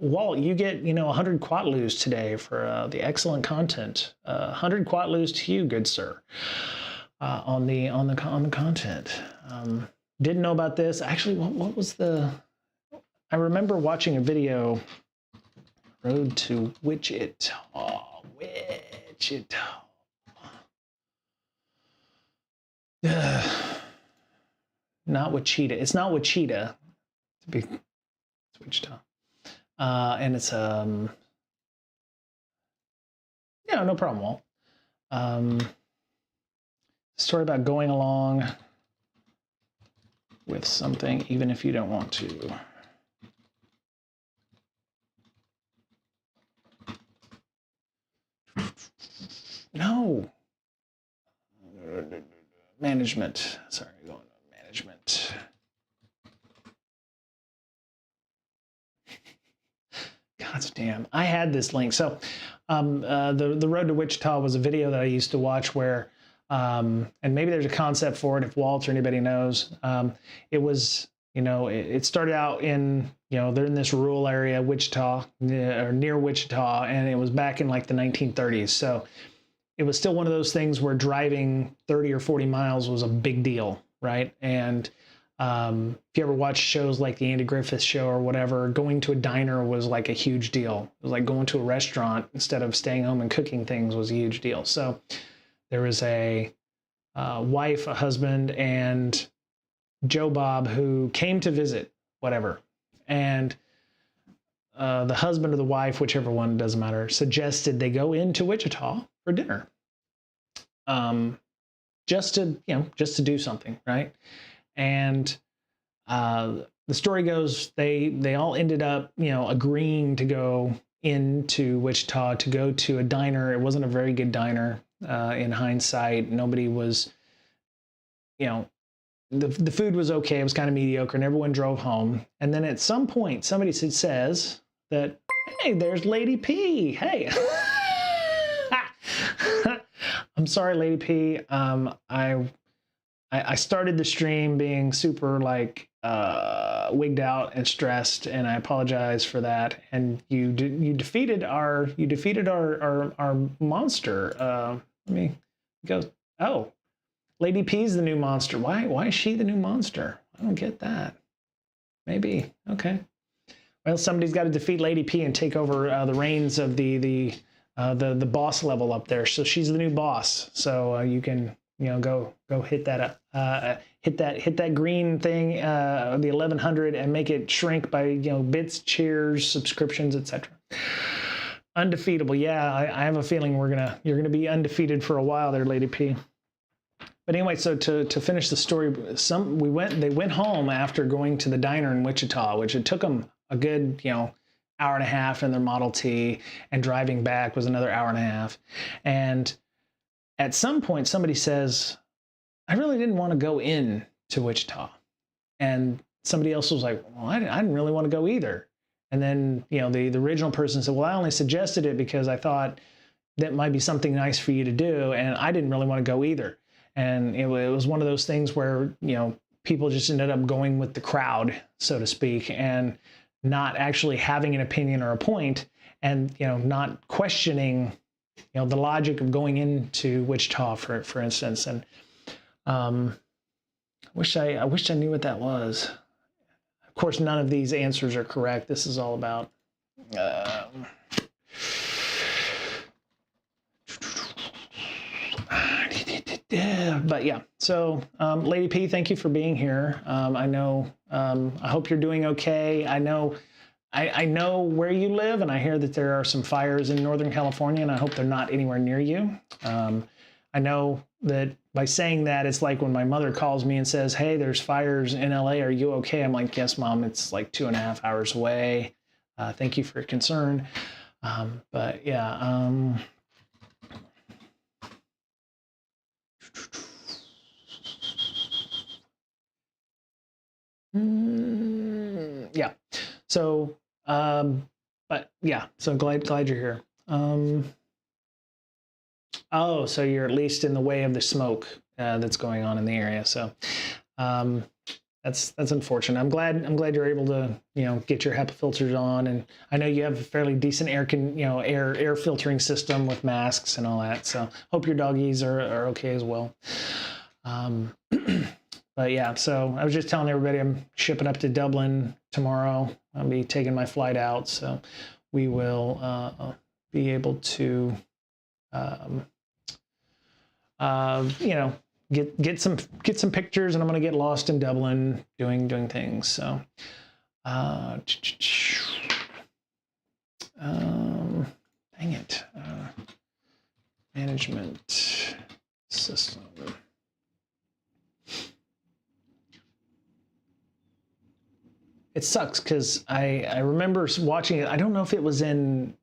Walt, you get 100 quatloos today for the excellent content. 100 quatloos to you, good sir. On the content. Didn't know about this. Actually, what was the? I remember watching a video. Road to Wichita. Not Wichita. It's not Wichita. It's Wichita. And it's yeah, no problem, Walt. Story about going along with something even if you don't want to. No. Management. Sorry, going to management. God damn, I had this link. So the Road to Wichita was a video that I used to watch where, and maybe there's a concept for it if Walt or anybody knows. It was, it started out in, they're in this rural area, Wichita, or near Wichita, and it was back in like the 1930s. So it was still one of those things where driving 30 or 40 miles was a big deal, right? And if you ever watch shows like the Andy Griffith Show or whatever, going to a diner was like a huge deal. It was like going to a restaurant instead of staying home and cooking things was a huge deal. So there was a wife, a husband, and Joe Bob who came to visit, whatever. And the husband or the wife, whichever one, doesn't matter, suggested they go into Wichita for dinner. just to, just to do something, right? And the story goes, they all ended up, agreeing to go into Wichita to go to a diner. It wasn't a very good diner in hindsight. Nobody was, the food was okay. It was kind of mediocre, and everyone drove home. And then at some point, somebody says that, hey, there's Lady P. Hey. I'm sorry, Lady P. I started the stream being super like wigged out and stressed, and I apologize for that. And you defeated our monster. Let me go. Oh, Lady P's the new monster. Why is she the new monster? I don't get that. Maybe. Okay. Well, somebody's got to defeat Lady P and take over the reins of the boss level up there. So she's the new boss. So you can go hit that hit that green thing, the 1100, and make it shrink by bits, cheers, subscriptions, etc. Undefeatable. Yeah, I have a feeling you're gonna be undefeated for a while there, Lady P. But anyway, so to finish the story, they went home after going to the diner in Wichita, which it took them a good hour and a half in their Model T, and driving back was another hour and a half. And at some point, somebody says, I really didn't want to go in to Wichita. And somebody else was like, well, I didn't really want to go either. And then, the original person said, well, I only suggested it because I thought that might be something nice for you to do. And I didn't really want to go either. And it was one of those things where, people just ended up going with the crowd, so to speak, and not actually having an opinion or a point, and, not questioning the logic of going into Wichita, for instance. And I wish I knew what that was. Of course, none of these answers are correct. This is all about but yeah. So Lady P, thank you for being here. I know. I hope you're doing okay. I know where you live, and I hear that there are some fires in Northern California, and I hope they're not anywhere near you. I know that by saying that, it's like when my mother calls me and says, hey, there's fires in LA, are you okay? I'm like, yes, Mom, it's like 2.5 hours away. Thank you for your concern. But yeah. Yeah. So, but yeah, so glad you're here. Oh, so you're at least in the way of the smoke that's going on in the area. So, that's unfortunate. I'm glad you're able to get your HEPA filters on, and I know you have a fairly decent air filtering system with masks and all that. So hope your doggies are okay as well. But yeah, so I was just telling everybody I'm shipping up to Dublin tomorrow. I'll be taking my flight out, so we will be able to, get some pictures, and I'm gonna get lost in Dublin doing things. So, dang it, management system. It sucks because I remember watching it. I don't know if it was I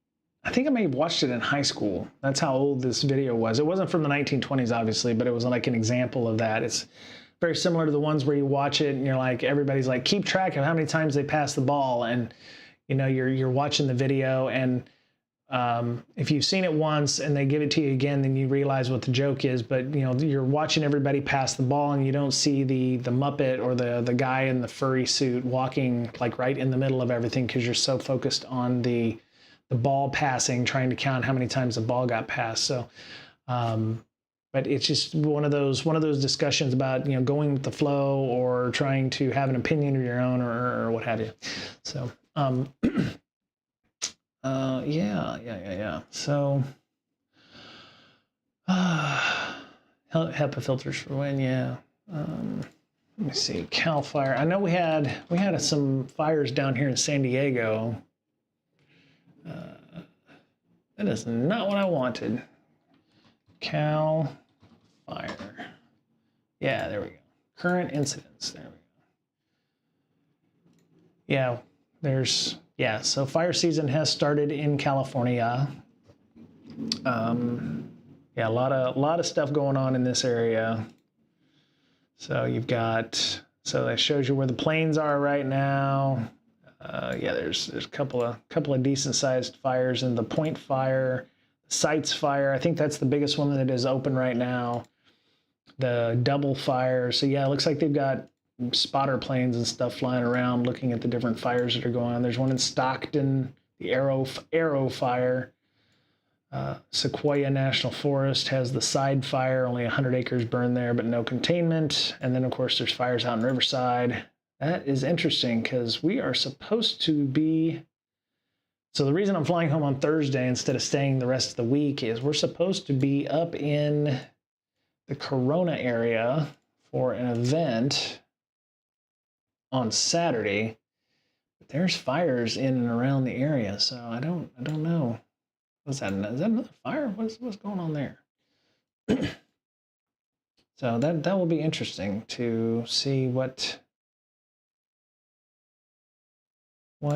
think I may have watched it in high school. That's how old this video was. It wasn't from the 1920s, obviously, but it was like an example of that. It's very similar to the ones where you watch it and you're like, everybody's like, keep track of how many times they pass the ball. And, you're watching the video, and if you've seen it once and they give it to you again, then you realize what the joke is. But you're watching everybody pass the ball, and you don't see the Muppet or the guy in the furry suit walking like right in the middle of everything, because you're so focused on the ball passing, trying to count how many times the ball got passed. So, but it's just one of those discussions about going with the flow, or trying to have an opinion of your own, or what have you. So. Yeah. So, HEPA filters for when, yeah. Let me see, Cal Fire. I know we had some fires down here in San Diego. That is not what I wanted. Cal Fire. Yeah, there we go. Current incidents. There we go. Yeah, so fire season has started in California. Yeah, a lot of stuff going on in this area. So you've got, so that shows you where the planes are right now. Yeah, there's a couple of decent sized fires in the Point Fire, Sites Fire. I think that's the biggest one that is open right now. The Double Fire. So yeah, it looks like they've got spotter planes and stuff flying around looking at the different fires that are going on. There's one in Stockton, the Arrow Fire. Sequoia National Forest has the Side Fire, only 100 acres burned there, but no containment. And then, of course, there's fires out in Riverside. That is interesting because we are supposed to be... So the reason I'm flying home on Thursday instead of staying the rest of the week is we're supposed to be up in the Corona area for an event on Saturday. But there's fires in and around the area, so I don't know. What's that? Is that another fire? What's going on there? So that will be interesting to see what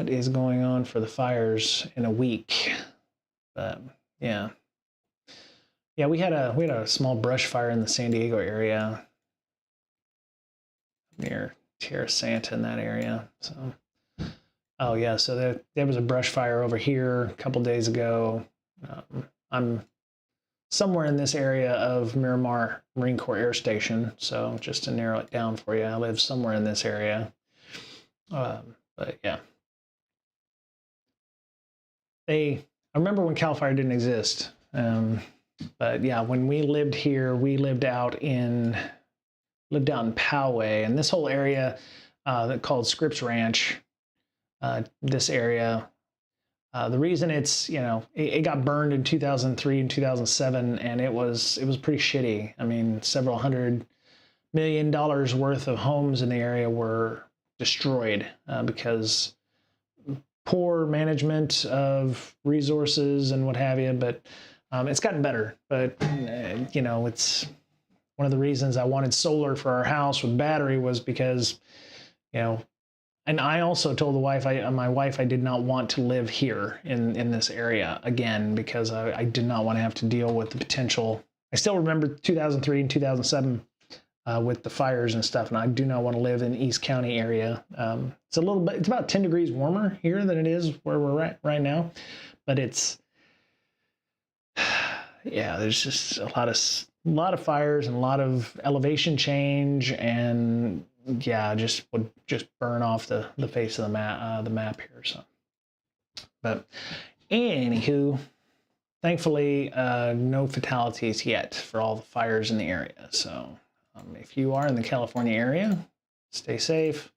is going on for the fires in a week. But yeah, we had a small brush fire in the San Diego area near Tierra Santa in that area. So oh yeah, so there was a brush fire over here a couple days ago. I'm somewhere in this area of Miramar Marine Corps Air Station, so just to narrow it down for you, I live somewhere in this area. But yeah, I remember when CAL FIRE didn't exist, but yeah, when we lived here, we lived out in Poway, and this whole area that called Scripps Ranch, this area. The reason it's, it got burned in 2003 and 2007, and it was pretty shitty. I mean, several $100 million worth of homes in the area were destroyed because poor management of resources and what have you. But it's gotten better. But, it's one of the reasons I wanted solar for our house with battery was because, and I also told my wife I did not want to live here in this area again because I did not want to have to deal with the potential. I still remember 2003 and 2007 with the fires and stuff, and I do not want to live in the East County area. It's about 10 degrees warmer here than it is where we're at right now, but it's, yeah, there's just a lot of fires and a lot of elevation change, and yeah, would burn off the face of the map here. So, but anywho, thankfully, no fatalities yet for all the fires in the area. So, if you are in the California area, stay safe.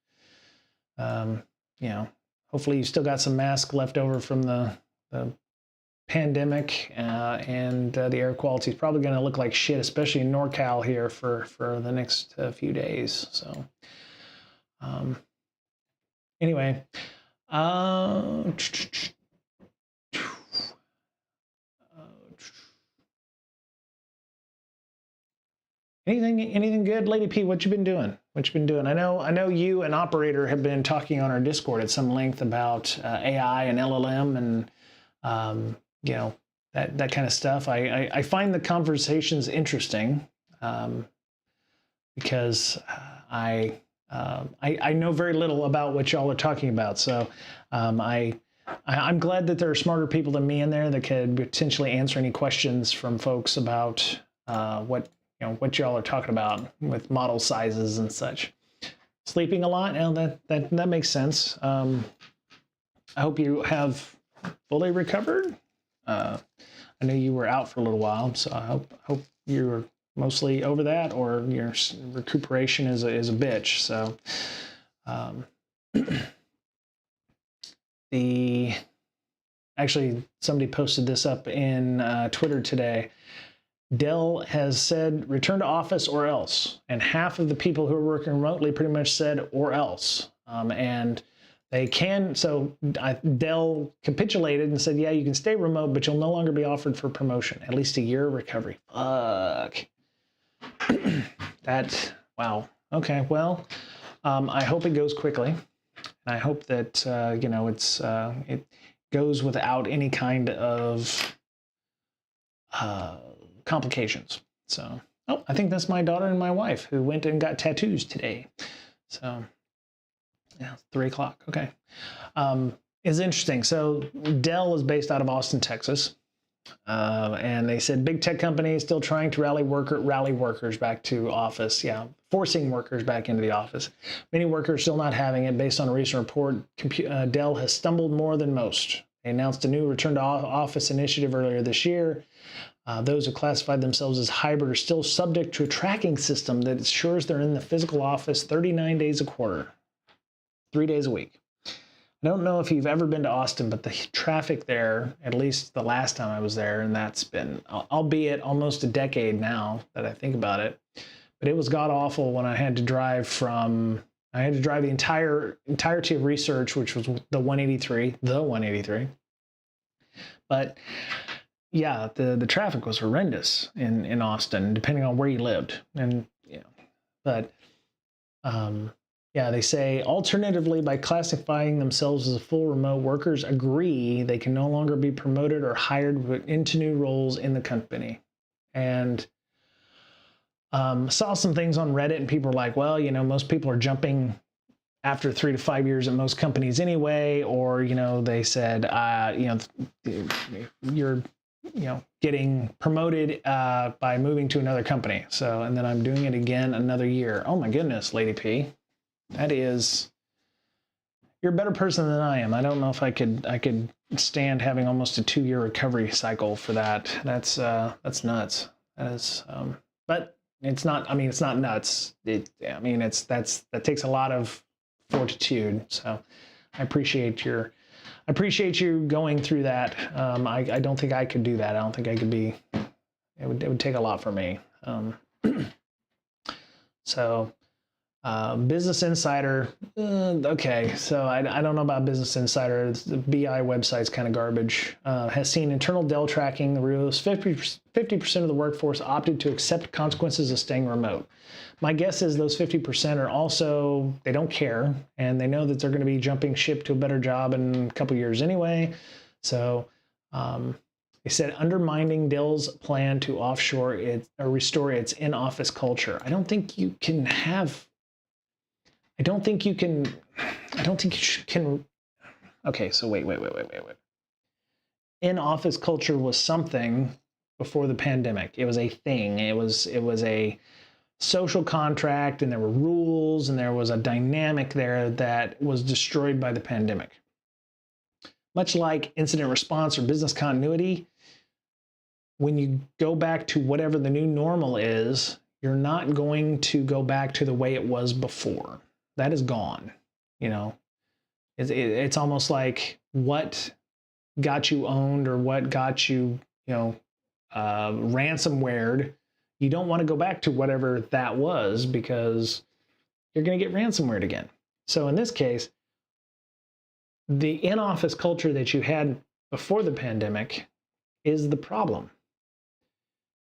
Hopefully you still got some masks left over from the pandemic, and the air quality is probably going to look like shit, especially in NorCal here for the next few days. So, anyway, anything good, Lady P? What you been doing? I know you and Operator have been talking on our Discord at some length about AI and LLM and that kind of stuff. I find the conversations interesting because I know very little about what y'all are talking about. So I'm glad that there are smarter people than me in there that could potentially answer any questions from folks about what y'all are talking about with model sizes and such. Sleeping a lot, that makes sense. I hope you have fully recovered. I know you were out for a little while, so I hope you're mostly over that, or your recuperation is a bitch. So, actually somebody posted this up in Twitter today. Dell has said return to office or else, and half of the people who are working remotely pretty much said or else, and they can. So Dell capitulated and said, yeah, you can stay remote, but you'll no longer be offered for promotion, at least a year of recovery. Fuck. Wow. Okay. Well, I hope it goes quickly, and I hope that it goes without any kind of uh, complications. So, oh, I think that's my daughter and my wife who went and got tattoos today. So, yeah, 3 o'clock. Okay. It's interesting. So Dell is based out of Austin, Texas. And they said big tech companies still trying to rally workers back to office. Yeah, forcing workers back into the office. Many workers still not having it. Based on a recent report, Dell has stumbled more than most. They announced a new return to office initiative earlier this year. Those who classified themselves as hybrid are still subject to a tracking system that ensures they're in the physical office 39 days a quarter, 3 days a week. I don't know if you've ever been to Austin, but the traffic there, at least the last time I was there, and that's been, albeit almost a decade now that I think about it, but it was god awful when I had to drive the entirety of research, which was the 183. But yeah, the traffic was horrendous in Austin, depending on where you lived. And yeah, but yeah, they say alternatively, by classifying themselves as full remote workers, agree they can no longer be promoted or hired into new roles in the company. And saw some things on Reddit, and people were like, well, most people are jumping after 3 to 5 years at most companies anyway, or, they said, you're, getting promoted by moving to another company. So, and then I'm doing it again another year. Oh my goodness, Lady P. You're a better person than I am. I don't know if I could stand having almost a 2-year recovery cycle for that. That's nuts. That is, but it's not, it's not nuts. That takes a lot of fortitude. So I appreciate you going through that. I don't think I could do that. I don't think I could be, it would take a lot for me. So, Business Insider, okay, so I don't know about Business Insider. The BI website's kind of garbage. Has seen internal Dell tracking. The reveals 50% of the workforce opted to accept consequences of staying remote. My guess is those 50% are also, they don't care, and they know that they're going to be jumping ship to a better job in a couple years anyway. So they said undermining Dell's plan to offshore it or restore its in-office culture. I don't think you can. Okay, so wait. In-office culture was something before the pandemic. It was a thing. It was a social contract, and there were rules, and there was a dynamic there that was destroyed by the pandemic. Much like incident response or business continuity, when you go back to whatever the new normal is, you're not going to go back to the way it was before. That is gone. It's almost like what got you owned or what got you, ransomwared. You don't want to go back to whatever that was because you're going to get ransomwared again. So in this case, the in-office culture that you had before the pandemic is the problem.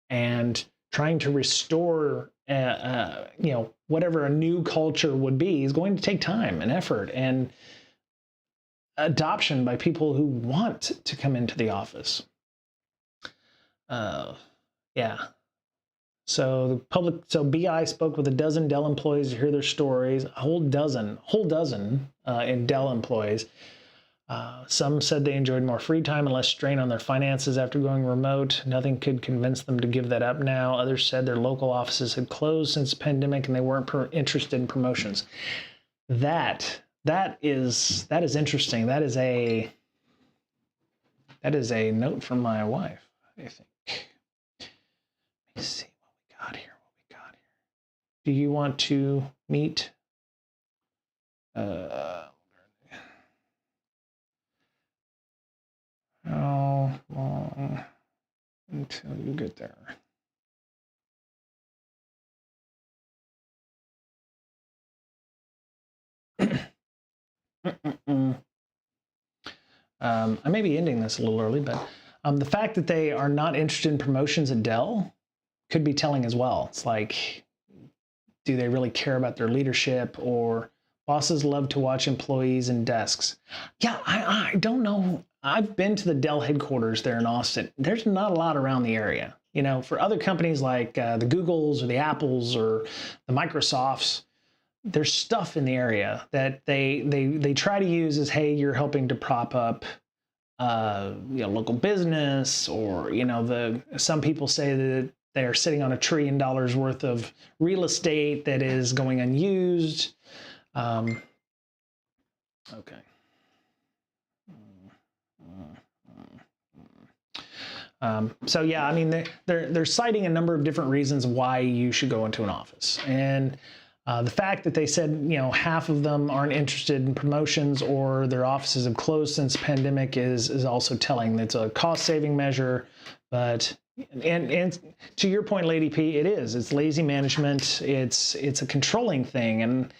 And trying to restore, whatever a new culture would be is going to take time and effort and adoption by people who want to come into the office. Yeah. So BI spoke with a dozen Dell employees to hear their stories. A whole dozen in Dell employees. Some said they enjoyed more free time and less strain on their finances after going remote. Nothing could convince them to give that up now. Others said their local offices had closed since the pandemic and they weren't interested in promotions. That is interesting. That is a note from my wife, I think. Let me see what we got here. Do you want to meet? How long until you get there? I may be ending this a little early, but the fact that they are not interested in promotions at Dell could be telling as well. It's like do they really care about their leadership? Or bosses love to watch employees and desks. Yeah, I don't know. I've been to the Dell headquarters there in Austin. There's not a lot around the area. You know, for other companies like the Googles or the Apples or the Microsofts, there's stuff in the area that they try to use as, hey, you're helping to prop up local business, or some people say that they're sitting on $1 trillion worth of real estate that is going unused. Okay. So yeah, I mean, they're citing a number of different reasons why you should go into an office, and the fact that they said half of them aren't interested in promotions or their offices have closed since the pandemic is also telling. It's a cost-saving measure, but and to your point, Lady P, it's lazy management. It's a controlling thing, and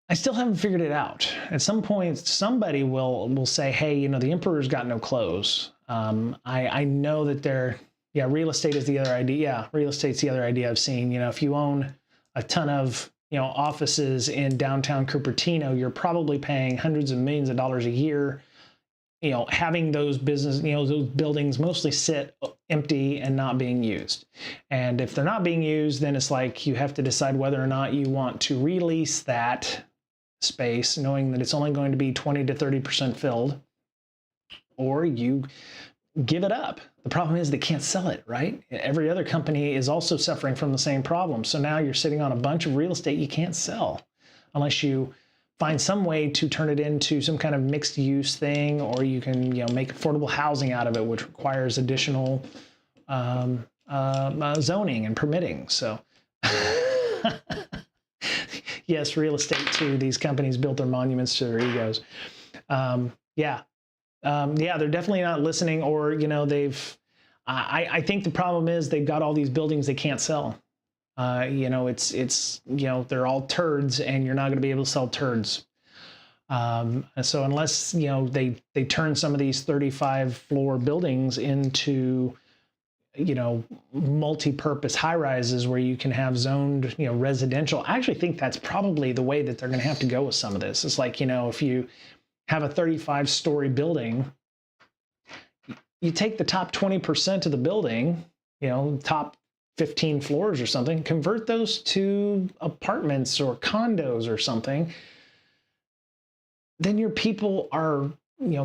I still haven't figured it out. At some point, somebody will say, hey, the emperor's got no clothes. I know that real estate is the other idea. Yeah, real estate's the other idea I've seen. If you own a ton of, offices in downtown Cupertino, you're probably paying hundreds of millions of dollars a year, having those those buildings mostly sit empty and not being used. And if they're not being used, then it's like you have to decide whether or not you want to release that space, knowing that it's only going to be 20 to 30% filled, or you give it up. The problem is they can't sell it, right? Every other company is also suffering from the same problem. So now you're sitting on a bunch of real estate you can't sell unless you find some way to turn it into some kind of mixed use thing, or you can make affordable housing out of it, which requires additional zoning and permitting. So yes, real estate too. These companies built their monuments to their egos. They're definitely not listening, or I think the problem is they've got all these buildings they can't sell. They're all turds, and you're not going to be able to sell turds. So unless they turn some of these 35-floor buildings into multi-purpose high rises where you can have zoned residential, I actually think that's probably the way that they're going to have to go with some of this. It's like if you have a 35-story building, you take the top 20% of the building, top 15 floors or something, convert those to apartments or condos or something. Then your people are,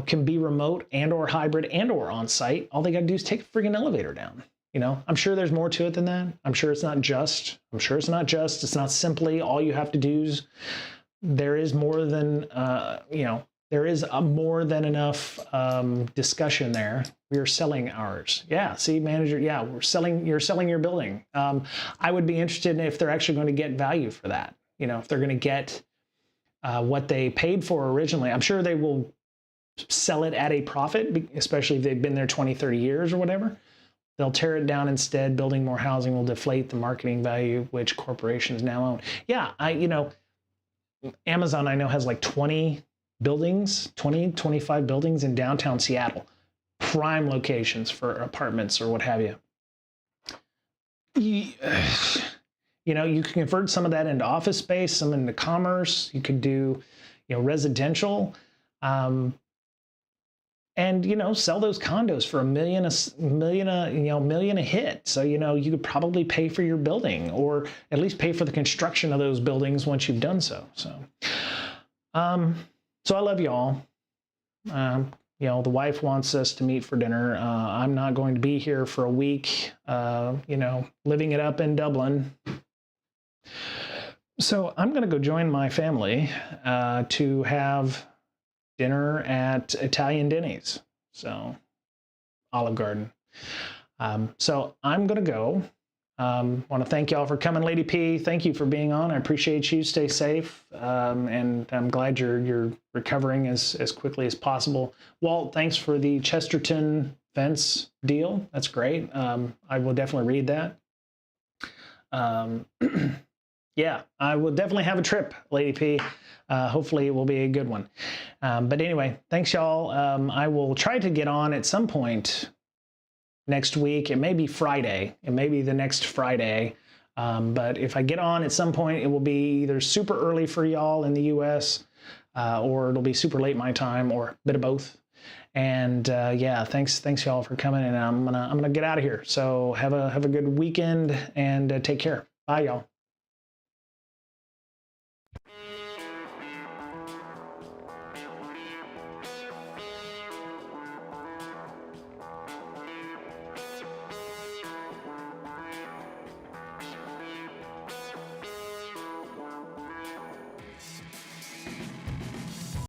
can be remote and or hybrid and or on-site. All they got to do is take a friggin' elevator down. I'm sure there's more to it than that. I'm sure it's not just. It's not simply all you have to do is. There is more than there is more than enough discussion there. We are selling ours. Yeah, see, manager, yeah, you're selling your building. I would be interested in if they're actually going to get value for that. If they're going to get what they paid for originally. I'm sure they will sell it at a profit, especially if they've been there 20, 30 years or whatever. They'll tear it down instead. Building more housing will deflate the marketing value, which corporations now own. Yeah, Amazon, I know, has like 20 buildings, 20, 25 buildings in downtown Seattle, prime locations for apartments or what have you. You can convert some of that into office space, some into commerce. You could do, residential, and sell those condos for $1 million a hit. So you could probably pay for your building, or at least pay for the construction of those buildings once you've done so. So I love y'all. The wife wants us to meet for dinner. I'm not going to be here for a week, living it up in Dublin. So I'm going to go join my family to have dinner at Italian Denny's. So Olive Garden. So I'm going to go. Want to thank y'all for coming. Lady P, thank you for being on. I appreciate you. Stay safe. And I'm glad you're recovering as quickly as possible. Walt, thanks for the Chesterton fence deal. That's great. I will definitely read that. Yeah, I will definitely have a trip, Lady P. Hopefully it will be a good one. But anyway, thanks y'all. I will try to get on at some point next week. It may be Friday. It may be the next Friday. But if I get on at some point, it will be either super early for y'all in the US, or it'll be super late my time, or a bit of both. And yeah, thanks y'all for coming, and I'm gonna get out of here. So have a good weekend, and take care. Bye, y'all.